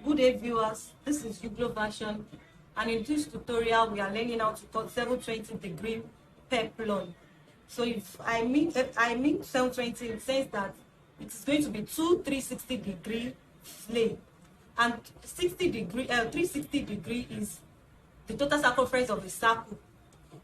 Good day viewers, this is Uglo version, and in this tutorial we are learning how to cut 720 degree peplum. So if I mean 720 in the sense that it is going to be two 360-degree flay, and 360 degree is the total circumference of the circle.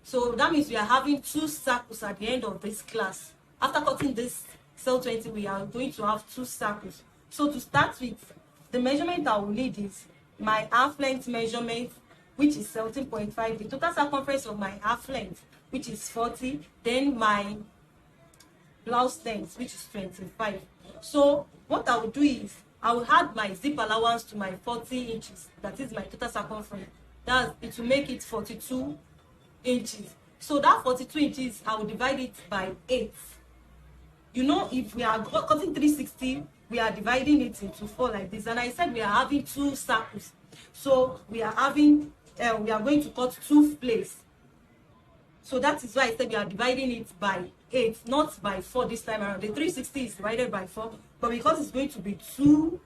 So that means we are having two circles at the end of this class. After cutting this 720, we are going to have two circles. So to start with, the measurement I will need is my half length measurement, which is 17.5, the total circumference of my half length, which is 40, then my blouse length, which is 25. So what I will do is I will add my zip allowance to my 40 inches, that is my total circumference. It will make it 42 inches. So that 42 inches, I will divide it by 8. You know, if we are cutting 360, we are dividing it into 4 like this. And I said we are having two circles. So we are going to cut two flays. So that is why I said we are dividing it by 8, not by 4 this time around. The 360 is divided by 4, but because it's going to be two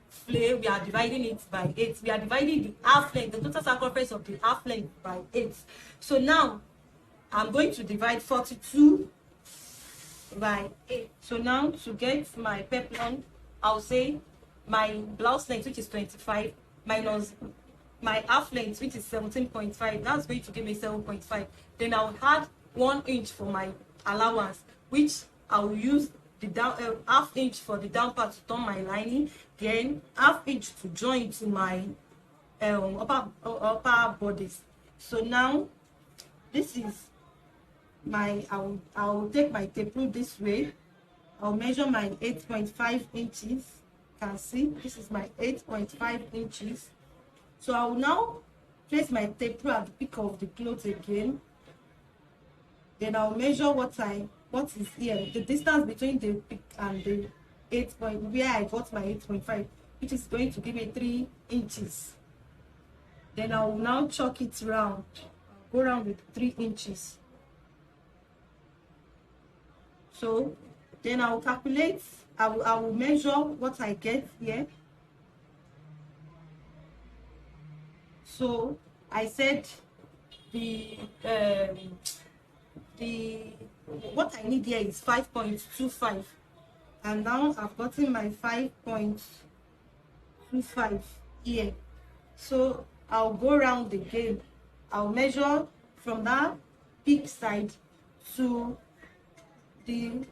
flay, we are dividing it by 8. We are dividing the half length, the total circumference of the half length, by 8. So now I'm going to divide 42 by 8. So now to get my peplum, I'll say my blouse length, which is 25, minus my half length, which is 17.5. That's going to give me 7.5. Then I'll add 1 inch for my allowance, which I will use the down half inch for the down part to turn my lining, then half inch to join to my upper bodice. So now this is my I'll take my tape rule this way. I'll measure my 8.5 inches. You can see this is my 8.5 inches. So I will now place my tape rule at the peak of the cloth again. Then I'll measure what is here, the distance between the peak and the where I got my 8.5, which is going to give me 3 inches. Then I will now chalk it round. I'll go around with 3 inches. So then I will calculate, I will measure what I get here. So I said what I need here is 5.25, and now I've gotten my 5.25 here. So I'll go around again. I'll measure from that peak side to the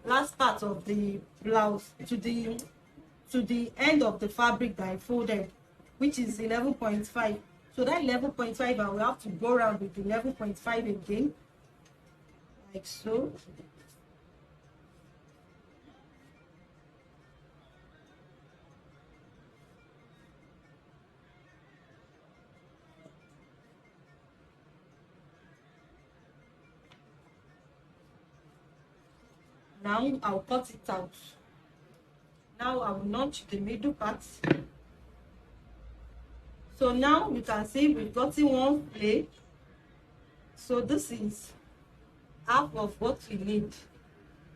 last part of the blouse, to the end of the fabric that I folded, which is 11.5. So that 11.5, I will have to go around with 11.5 again, like so. Now I'll cut it out. Now I will notch the middle part. So now you can see we've gotten one flay. So this is half of what we need.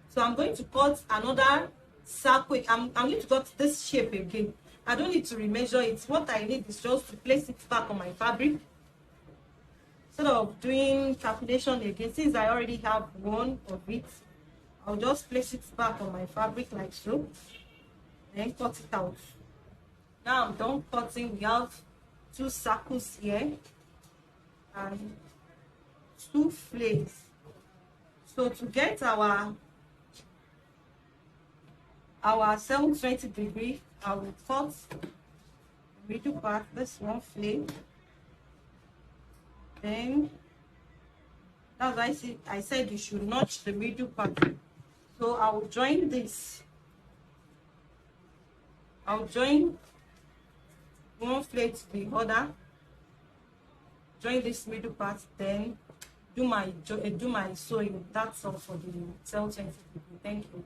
So I'm going to cut another circle. I'm going to cut this shape again. I don't need to remeasure it. What I need is just to place it back on my fabric. Instead of doing calculation again, since I already have one of it, I'll just place it back on my fabric like so, then cut it out. Now I'm done cutting. We have two circles here and two flays. So to get our 720 degree, I will cut the middle part, this one flay. Then that's why I said you should notch the middle part. So I will join this. I'll join one flay to the other. Join this middle part, then do my sewing. That's all for the 720 degree. Thank you.